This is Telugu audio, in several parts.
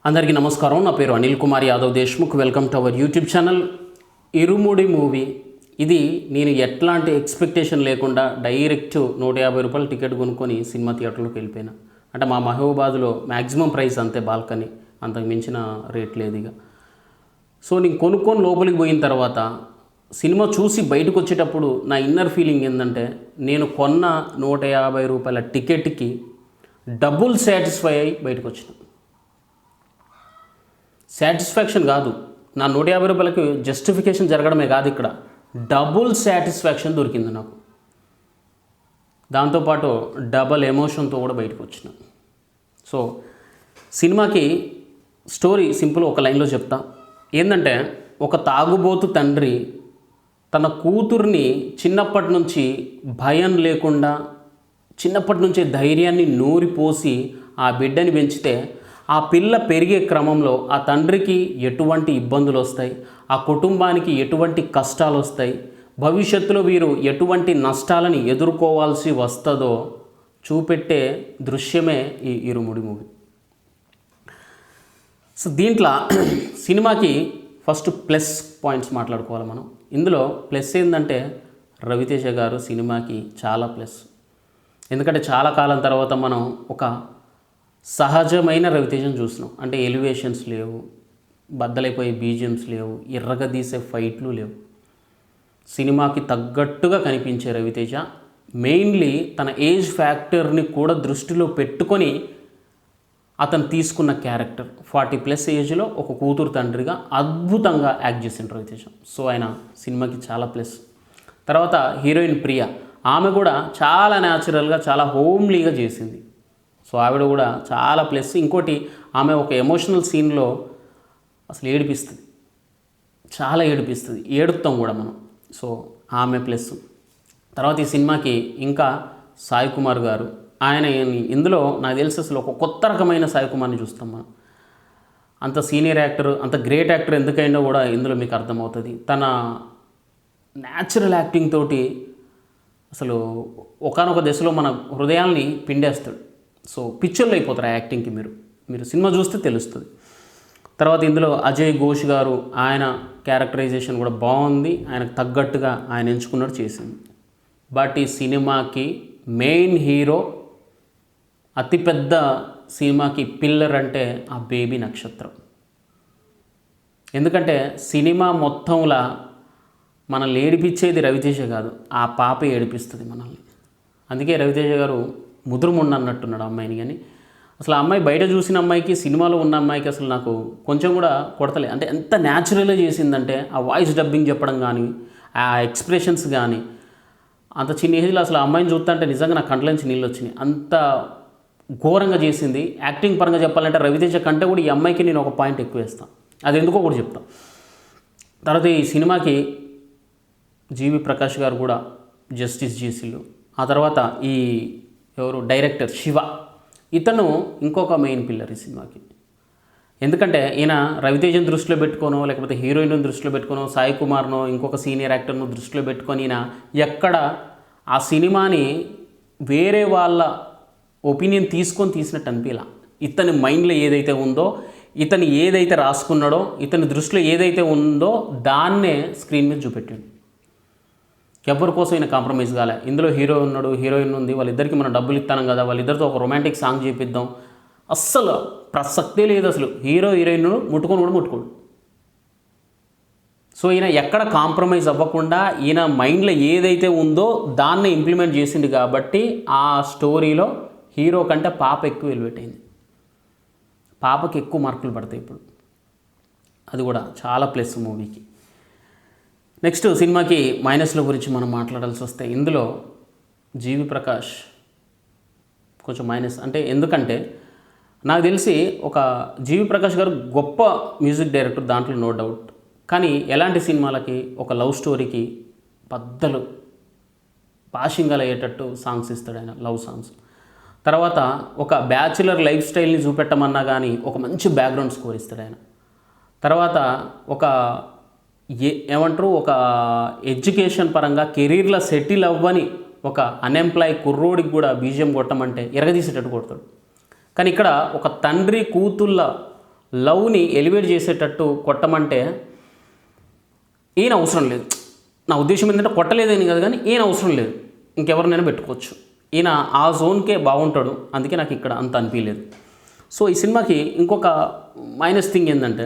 అందరికీ నమస్కారం. నా పేరు Anil Kumar Yadav Deshmukh. Welcome to our YouTube channel. Irumudi movie. ఇది నేను ఎట్లాంటి ఎక్స్పెక్టేషన్ లేకుండా డైరెక్ట్ 150 రూపాయలు టికెట్ కొనుక్కొని సినిమా థియేటర్లోకి వెళ్ళిపోయినా. అంటే మా మహబూబాబాద్లో మ్యాక్సిమం ప్రైస్ అంతే, బాల్కనీ, అంతకు మించిన రేట్ లేదు ఇక. సో నేను కొనుక్కొని లోపలికి పోయిన తర్వాత సినిమా చూసి బయటకు వచ్చేటప్పుడు నా ఇన్నర్ ఫీలింగ్ ఏంటంటే, నేను కొన్న 150 రూపాయల టికెట్కి డబుల్ సాటిస్ఫై అయ్యి బయటకు వచ్చిన. సాటిస్ఫాక్షన్ కాదు, నా 150 రూపాయలకి జస్టిఫికేషన్ జరగడమే కాదు, ఇక్కడ డబుల్ సాటిస్ఫాక్షన్ దొరికింది నాకు. దాంతోపాటు డబల్ ఎమోషన్తో కూడా బయటకు వచ్చిన. సో సినిమాకి స్టోరీ సింపుల్, ఒక లైన్లో చెప్తా. ఏంటంటే, ఒక తాగుబోతు తండ్రి తన కూతుర్ని చిన్నప్పటి నుంచి భయం లేకుండా, చిన్నప్పటి నుంచే ధైర్యాన్ని నూరిపోసి ఆ బిడ్డని పెంచితే, ఆ పిల్ల పెరిగే క్రమంలో ఆ తండ్రికి ఎటువంటి ఇబ్బందులు వస్తాయి, ఆ కుటుంబానికి ఎటువంటి కష్టాలు వస్తాయి, భవిష్యత్తులో వీరు ఎటువంటి నష్టాలను ఎదుర్కోవాల్సి వస్తుందో చూపెట్టే దృశ్యమే ఈ ఇరుముడి మూవీ. సో దీంట్లో సినిమాకి ఫస్ట్ ప్లస్ పాయింట్స్ మాట్లాడుకోవాలి మనం. ఇందులో ప్లస్ ఏంటంటే, రవితేజ గారు సినిమాకి చాలా ప్లస్. ఎందుకంటే చాలా కాలం తర్వాత మనం ఒక సహజమైన రవితేజను చూసినాం. అంటే ఎలివేషన్స్ లేవు, బద్దలైపోయే బీజిఎమ్స్ లేవు, ఎర్రగదీసే ఫైట్లు లేవు. సినిమాకి తగ్గట్టుగా కనిపించే రవితేజ మెయిన్లీ తన ఏజ్ ఫ్యాక్టర్ని కూడా దృష్టిలో పెట్టుకొని అతను తీసుకున్న క్యారెక్టర్ 40+ ఏజ్లో ఒక కూతురు తండ్రిగా అద్భుతంగా యాక్ట్ చేసిండు రవితేజ. సో ఆయన సినిమాకి చాలా ప్లస్. తర్వాత హీరోయిన్ ప్రియా, ఆమె కూడా చాలా న్యాచురల్గా, చాలా హోమ్లీగా చేసింది. సో ఆవిడ కూడా చాలా ప్లస్. ఇంకోటి, ఆమె ఒక ఎమోషనల్ సీన్లో అసలు ఏడిపిస్తుంది, చాలా ఏడిపిస్తుంది, ఏడుస్తాం కూడా మనం. సో ఆమె ప్లస్. తర్వాత ఈ సినిమాకి ఇంకా సాయి కుమార్ గారు, ఆయన ఇందులో నాకు తెలిసి అసలు ఒక కొత్త రకమైన సాయి కుమార్ని చూస్తాం మనం. అంత సీనియర్ యాక్టర్, అంత గ్రేట్ యాక్టర్ ఎందుకైనా కూడా ఇందులో మీకు అర్థమవుతుంది. తన న్యాచురల్ యాక్టింగ్ తోటి అసలు ఒకానొక దశలో మన హృదయాల్ని పిండేస్తాడు. సో పిక్చర్లో అయిపోతారు ఆ యాక్టింగ్కి. మీరు సినిమా చూస్తే తెలుస్తుంది. తర్వాత ఇందులో అజయ్ ఘోష్ గారు, ఆయన క్యారెక్టరైజేషన్ కూడా బాగుంది, ఆయనకు తగ్గట్టుగా ఆయన ఎంచుకున్నట్టు చేసింది. బట్ ఈ సినిమాకి మెయిన్ హీరో, అతిపెద్ద సినిమాకి పిల్లర్ అంటే ఆ బేబీ నక్షత్రం. ఎందుకంటే సినిమా మొత్తంలా మనల్ని ఏడిపించేది రవితేజ కాదు, ఆ పాప ఏడిపిస్తుంది మనల్ని. అందుకే రవితేజ గారు ముదురుముండ అన్నట్టున్నాడు అమ్మాయిని. కానీ అసలు ఆ అమ్మాయి బయట చూసిన అమ్మాయికి, సినిమాలో ఉన్న అమ్మాయికి అసలు నాకు కొంచెం కూడా కొడతలే. అంటే ఎంత న్యాచురల్గా చేసిందంటే, ఆ వాయిస్ డబ్బింగ్ చెప్పడం కానీ, ఆ ఎక్స్ప్రెషన్స్ కానీ, అంత చిన్న ఏజ్లో అసలు ఆ అమ్మాయిని చూస్తుంటే నిజంగా నా కంట్లోంచి నీళ్ళు వచ్చినాయి. అంత ఘోరంగా చేసింది. యాక్టింగ్ పరంగా చెప్పాలంటే రవితేజ కంటే కూడా ఈ అమ్మాయికి నేను ఒక పాయింట్ ఎక్కువ వేస్తాను. అది ఎందుకో కూడా చెప్తాను. తర్వాత ఈ సినిమాకి జీవి ప్రకాష్ గారు కూడా జస్టిస్ చేసిళ్ళు. ఆ తర్వాత ఈ ఎవరు డైరెక్టర్ శివ, ఇతను ఇంకొక మెయిన్ పిల్లర్ ఈ సినిమాకి. ఎందుకంటే ఈయన రవితేజను దృష్టిలో పెట్టుకోనో, లేకపోతే హీరోయిన్ను దృష్టిలో పెట్టుకోనో, సాయి కుమార్నో, ఇంకొక సీనియర్ యాక్టర్ను దృష్టిలో పెట్టుకొని ఈయన ఎక్కడ ఆ సినిమాని వేరే వాళ్ళ ఒపీనియన్ తీసుకొని తీసినట్టు అనిపించలా. ఇతని మైండ్లో ఏదైతే ఉందో, ఇతను ఏదైతే రాసుకున్నాడో, ఇతని దృష్టిలో ఏదైతే ఉందో దాన్నే స్క్రీన్ మీద చూపెట్టాడు. ఎవరి కోసం ఈయన కాంప్రమైజ్ కాలే. ఇందులో హీరో ఉన్నాడు, హీరోయిన్ ఉంది, వాళ్ళిద్దరికి మనం డబ్బులు ఇస్తాం కదా, వాళ్ళిద్దరితో ఒక రొమాంటిక్ సాంగ్ చేపిద్దాం, అస్సలు ప్రసక్తే లేదు. అసలు హీరో హీరోయిన్ ముట్టుకొని కూడా ముట్టుకోడు. సో ఈయన ఎక్కడ కాంప్రమైజ్ అవ్వకుండా ఈయన మైండ్లో ఏదైతే ఉందో దాన్ని ఇంప్లిమెంట్ చేసింది. కాబట్టి ఆ స్టోరీలో హీరో కంటే పాప ఎక్కువ ఎలివేట్ అయింది. పాపకి ఎక్కువ మార్కులు పడతాయి ఇప్పుడు. అది కూడా చాలా ప్లస్ మూవీకి. నెక్స్ట్ సినిమాకి మైనస్ల గురించి మనం మాట్లాడాల్సి వస్తే, ఇందులో జీవి ప్రకాష్ కొంచెం మైనస్. అంటే ఎందుకంటే నాకు తెలిసి ఒక జీవి ప్రకాష్ గారు గొప్ప మ్యూజిక్ డైరెక్టర్, దాంట్లో నో డౌట్. కానీ ఎలాంటి సినిమాలకి, ఒక లవ్ స్టోరీకి బద్దలు పాషింగాలు అయ్యేటట్టు సాంగ్స్ ఇస్తాడు ఆయన, లవ్ సాంగ్స్. తర్వాత ఒక బ్యాచులర్ లైఫ్ స్టైల్ని చూపెట్టమన్నా కానీ ఒక మంచి బ్యాక్గ్రౌండ్ స్కోర్ ఇస్తాడు ఆయన. తర్వాత ఒక ఏమంటారు, ఒక ఎడ్యుకేషన్ పరంగా కెరీర్లో సెటిల్ అవ్వని ఒక అన్ఎంప్లాయ్ కుర్రోడికి కూడా బీజిఎం కొట్టమంటే ఎరగదీసేటట్టు కొడతాడు. కానీ ఇక్కడ ఒక తండ్రి కూతుళ్ళ లవ్ని ఎలివేట్ చేసేటట్టు కొట్టమంటే ఈయన అవసరం లేదు. నా ఉద్దేశం ఏంటంటే కొట్టలేదని కాదు, కానీ ఈయన అవసరం లేదు, ఇంకెవరినైనా పెట్టుకోవచ్చు. ఈయన ఆ జోన్కే బాగుంటాడు, అందుకే నాకు ఇక్కడ అంత అనిపించలేదు. సో ఈ సినిమాకి ఇంకొక మైనస్ థింగ్ ఏంటంటే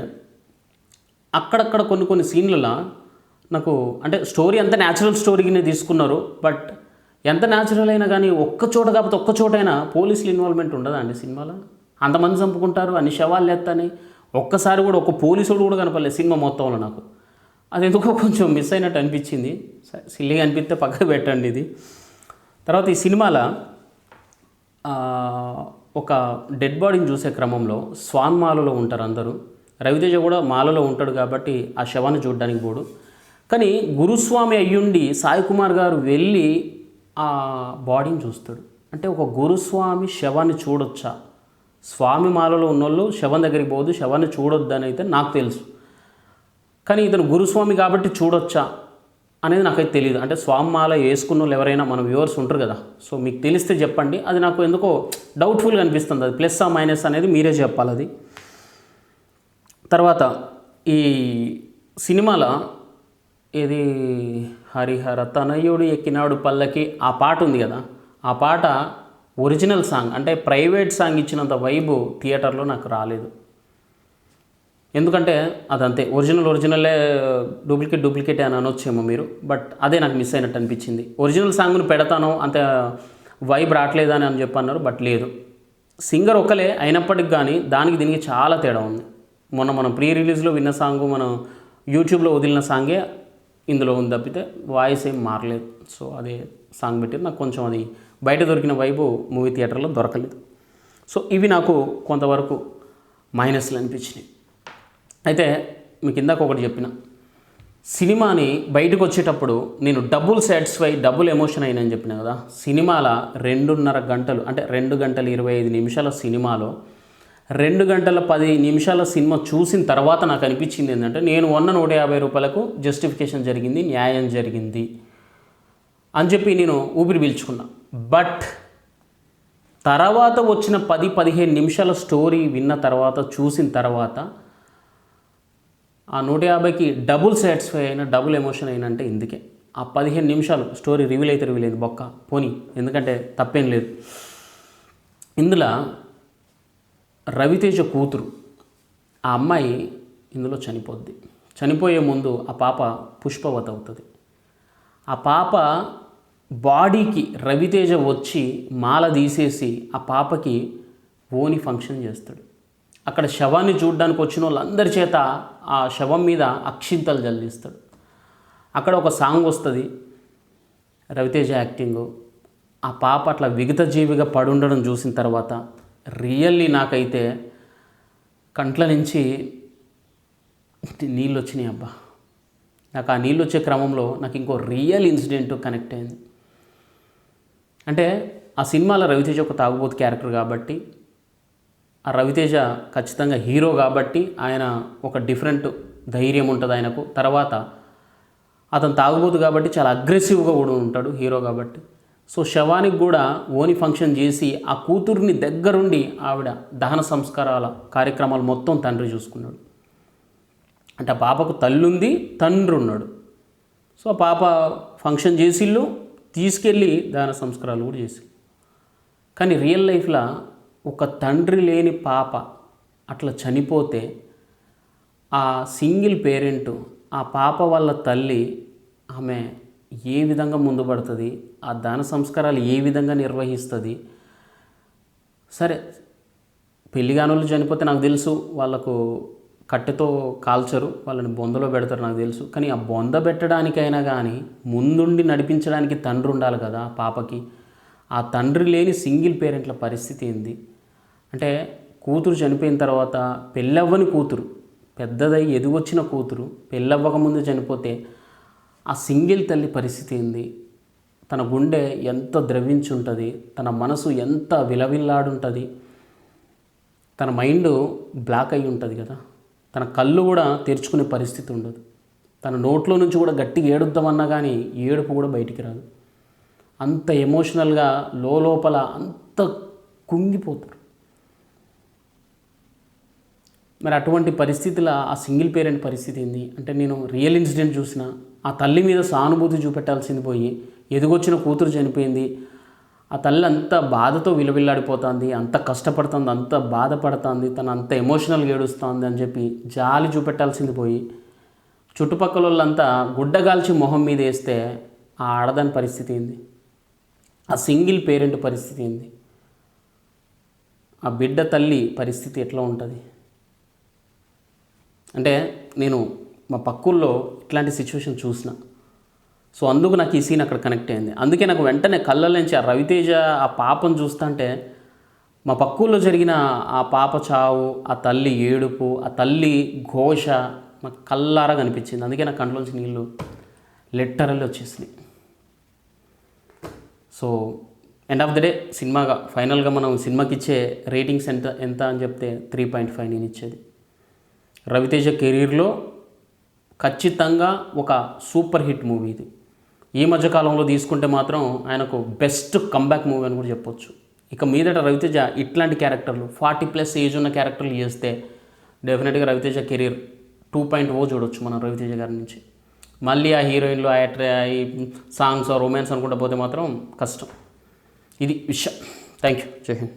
అక్కడక్కడ కొన్ని సీన్లలో నాకు అంటే స్టోరీ అంతా న్యాచురల్ స్టోరీని తీసుకున్నారు, బట్ ఎంత న్యాచురల్ అయినా కానీ ఒక్కచోట కాకపోతే ఒక్కచోటైనా పోలీసులు ఇన్వాల్వ్మెంట్ ఉండదా అండి సినిమాలో? అంతమంది చంపుకుంటారు, అన్ని శవాలు ఎత్తని, ఒక్కసారి కూడా ఒక్క పోలీసుడు కూడా కనపడలేదు సినిమా మొత్తంలో. నాకు అది ఎందుకో కొంచెం మిస్ అయినట్టు అనిపించింది. సిల్లిగా అనిపిస్తే పక్కకు పెట్టండి ఇది. తర్వాత ఈ సినిమాలో ఒక డెడ్ బాడీని చూసే క్రమంలో స్వాన్ మాలలో ఉంటారు అందరూ. రవితేజ కూడా మాలలో ఉంటాడు కాబట్టి ఆ శవాన్ని చూడడానికి పోడు, కానీ గురుస్వామి అయ్యుండి సాయి కుమార్ గారు వెళ్ళి ఆ బాడీని చూస్తాడు. అంటే ఒక గురుస్వామి శవాన్ని చూడొచ్చా? స్వామి మాలలో ఉన్నోళ్ళు శవం దగ్గరికి పోదు, శవాన్ని చూడొద్దని అయితే నాకు తెలుసు, కానీ ఇతను గురుస్వామి కాబట్టి చూడొచ్చా అనేది నాకైతే తెలియదు. అంటే స్వామి మాల వేసుకున్న వాళ్ళు ఎవరైనా మన వ్యూవర్స్ ఉంటారు కదా, సో మీకు తెలిస్తే చెప్పండి. అది నాకు ఎందుకో డౌట్ఫుల్గా అనిపిస్తుంది. అది ప్లస్ ఆ మైనస్ అనేది మీరే చెప్పాలి అది. తర్వాత ఈ సినిమాలో ఇది హరిహర తనయుడు ఎక్కినాడు పల్లకి ఆ పాట ఉంది కదా, ఆ పాట ఒరిజినల్ సాంగ్ అంటే ప్రైవేట్ సాంగ్ ఇచ్చినంత వైబు థియేటర్లో నాకు రాలేదు. ఎందుకంటే అదంతే ఒరిజినల్లే డూప్లికేట్ అని అనొచ్చేమో మీరు, బట్ అదే నాకు మిస్ అయినట్టు అనిపించింది. ఒరిజినల్ సాంగ్ను పెడతాను అంత వైబ్ రావట్లేదని అని చెప్పన్నారు, బట్ లేదు, సింగర్ ఒకలే అయినప్పటికి కానీ దానికి దీనికి చాలా తేడా ఉంది. మొన్న మనం ప్రీ రిలీజ్లో విన్న సాంగ్ మనం యూట్యూబ్లో వదిలిన సాంగే ఇందులో ఉంది తప్పితే వాయిస్ ఏం మారలేదు. సో అదే సాంగ్ పెట్టి నాకు కొంచెం అది బయట దొరికిన వైపు మూవీ థియేటర్లో దొరకలేదు. సో ఇవి నాకు కొంతవరకు మైనస్లు అనిపించినాయి. అయితే మీకు ఇందాక ఒకటి చెప్పిన సినిమాని బయటకు వచ్చేటప్పుడు నేను డబుల్ సాటిస్ఫై డబుల్ ఎమోషన్ అయినని చెప్పిన కదా. సినిమాల 2.5 గంటలు అంటే 2 గంటల 25 నిమిషాల సినిమాలో 2 గంటల 10 నిమిషాల సినిమా చూసిన తర్వాత నాకు అనిపించింది ఏంటంటే నేను ఉన్న 150 రూపాయలకు జస్టిఫికేషన్ జరిగింది, న్యాయం జరిగింది అని చెప్పి నేను ఊపిరి పీల్చుకున్నా. బట్ తర్వాత వచ్చిన 10-15 నిమిషాల స్టోరీ విన్న తర్వాత చూసిన తర్వాత ఆ 150కి డబుల్ సాటిస్ఫై అయిన డబుల్ ఎమోషన్ అయిన అంటే ఇందుకే. ఆ 15 నిమిషాలు స్టోరీ రివీల్ అయితే రివీల్ అయింది బొక్క పోనీ, ఎందుకంటే తప్పేం లేదు. ఇందులో రవితేజ కూతురు ఆ అమ్మాయి ఇందులో చనిపోద్ది. చనిపోయే ముందు ఆ పాప పుష్పవతి అవుతుంది. ఆ పాప బాడీకి రవితేజ వచ్చి మాల తీసేసి ఆ పాపకి ఓని ఫంక్షన్ చేస్తాడు. అక్కడ శవాన్ని చూడడానికి వచ్చిన వాళ్ళందరి చేత ఆ శవం మీద అక్షింతలు జల్లిస్తాడు. అక్కడ ఒక సాంగ్ వస్తుంది, రవితేజ యాక్టింగు. ఆ పాప అట్లా విగత జీవిగా పడుండడం చూసిన తర్వాత రియల్లీ నాకైతే కంట్ల నుంచి నీళ్ళు వచ్చినాయి అబ్బా. నాకు ఆ నీళ్ళు వచ్చే క్రమంలో నాకు ఇంకో రియల్ ఇన్సిడెంట్ కనెక్ట్ అయింది. అంటే ఆ సినిమాలో రవితేజ ఒక తాగుబోతు క్యారెక్టర్ కాబట్టి, ఆ రవితేజ ఖచ్చితంగా హీరో కాబట్టి ఆయన ఒక డిఫరెంట్ ధైర్యం ఉంటుంది ఆయనకు. తర్వాత అతను తాగుబోతు కాబట్టి చాలా అగ్రెసివ్గా కూడా ఉంటాడు హీరో కాబట్టి. సో శవానికి కూడా ఓని ఫంక్షన్ చేసి ఆ కూతుర్ని దగ్గరుండి ఆవిడ దహన సంస్కారాల కార్యక్రమాలు మొత్తం తండ్రి చూసుకున్నాడు. అంటే ఆ పాపకు తల్లుంది, తండ్రి ఉన్నాడు. సో ఆ పాప ఫంక్షన్ చేసిళ్ళు, తీసుకెళ్ళి దహన సంస్కారాలు కూడా చేసి. కానీ రియల్ లైఫ్లో ఒక తండ్రి లేని పాప అట్లా చనిపోతే ఆ సింగిల్ పేరెంటు ఆ పాప వాళ్ళ తల్లి ఆమె ఏ విధంగా ముందు పడుతుంది, ఆ దాన సంస్కారాలు ఏ విధంగా నిర్వహిస్తుంది. సరే పెళ్ళిగానోళ్ళు చనిపోతే నాకు తెలుసు వాళ్ళకు కట్టెతో కాల్చరు, వాళ్ళని బొందలో పెడతారు నాకు తెలుసు. కానీ ఆ బొంద పెట్టడానికైనా కానీ ముందుండి నడిపించడానికి తండ్రి ఉండాలి కదా పాపకి. ఆ తండ్రి లేని సింగిల్ పేరెంట్ల పరిస్థితి ఏంది అంటే, కూతురు చనిపోయిన తర్వాత పెళ్ళవ్వని కూతురు, పెద్దదై ఎదుగొచ్చిన కూతురు పెళ్ళవ్వకముందు చనిపోతే ఆ సింగిల్ తల్లి పరిస్థితి ఏంది, తన గుండె ఎంత ద్రవించుంటుంది, తన మనసు ఎంత విలవిల్లాడుంటుంది, తన మైండ్ బ్లాక్ అయి ఉంటుంది కదా, తన కళ్ళు కూడా తెరుచుకునే పరిస్థితి ఉండదు, తన నోట్లో నుంచి కూడా గట్టిగా ఏడుద్దామన్నా కానీ ఏడుపు కూడా బయటికి రాదు. అంత ఎమోషనల్గా లోపల అంత కుంగిపోతారు. మరి అటువంటి పరిస్థితుల ఆ సింగిల్ పేరెంట్ పరిస్థితి ఏంది అంటే, నేను రియల్ ఇన్సిడెంట్ చూసిన, ఆ తల్లి మీద సానుభూతి చూపెట్టాల్సింది పోయి ఎదుగొచ్చిన కూతురు చనిపోయింది, ఆ తల్లి అంత బాధతో విలవిల్లాడిపోతుంది, అంత కష్టపడుతుంది, అంత బాధపడుతుంది, తను అంత ఎమోషనల్గా ఏడుస్తుంది అని చెప్పి జాలి చూపెట్టాల్సింది పోయి చుట్టుపక్కల వాళ్ళంతా గుడ్డగాల్చి మొహం మీద వేస్తే ఆ ఆడదాని పరిస్థితి ఏంది, ఆ సింగిల్ పేరెంట్ పరిస్థితి ఏంది, ఆ బిడ్డ తల్లి పరిస్థితి ఎట్లా ఉంటుంది అంటే, నేను మా పక్కూల్లో ఇట్లాంటి సిచ్యువేషన్ చూసిన. సో అందుకు నాకు ఈ సీన్ అక్కడ కనెక్ట్ అయింది. అందుకే నాకు వెంటనే కళ్ళలోంచి ఆ రవితేజ ఆ పాపను చూస్తుంటే, మా పక్కూల్లో జరిగిన ఆ పాప చావు, ఆ తల్లి ఏడుపు, ఆ తల్లి ఘోష నాకు కళ్ళారా కనిపించింది. అందుకే నా కంట్లోంచి నీళ్ళు లెట్టరల్లి వచ్చేసినాయి. So end of the day సినిమాగా ఫైనల్గా మనం సినిమాకి ఇచ్చే రేటింగ్స్ ఎంత అని చెప్తే 3.5 నేను ఇచ్చేది. రవితేజ కెరీర్లో ఖచ్చితంగా ఒక సూపర్ హిట్ మూవీ ఇది. ఈ మధ్యకాలంలో తీసుకుంటే మాత్రం ఆయనకు బెస్ట్ కంబ్యాక్ మూవీ అని కూడా చెప్పొచ్చు. ఇక మీదట రవితేజ ఇట్లాంటి క్యారెక్టర్లు 40+ ఏజ్ ఉన్న క్యారెక్టర్లు చేస్తే డెఫినెట్గా రవితేజ కెరీర్ 2.0 చూడొచ్చు మనం రవితేజ గారి నుంచి. మళ్ళీ ఆ హీరోయిన్లు ఈ సాంగ్స్ రొమాన్స్ అనుకుంటూ పోతే మాత్రం కష్టం. ఇది విషయం. Thank you. జై హింద్.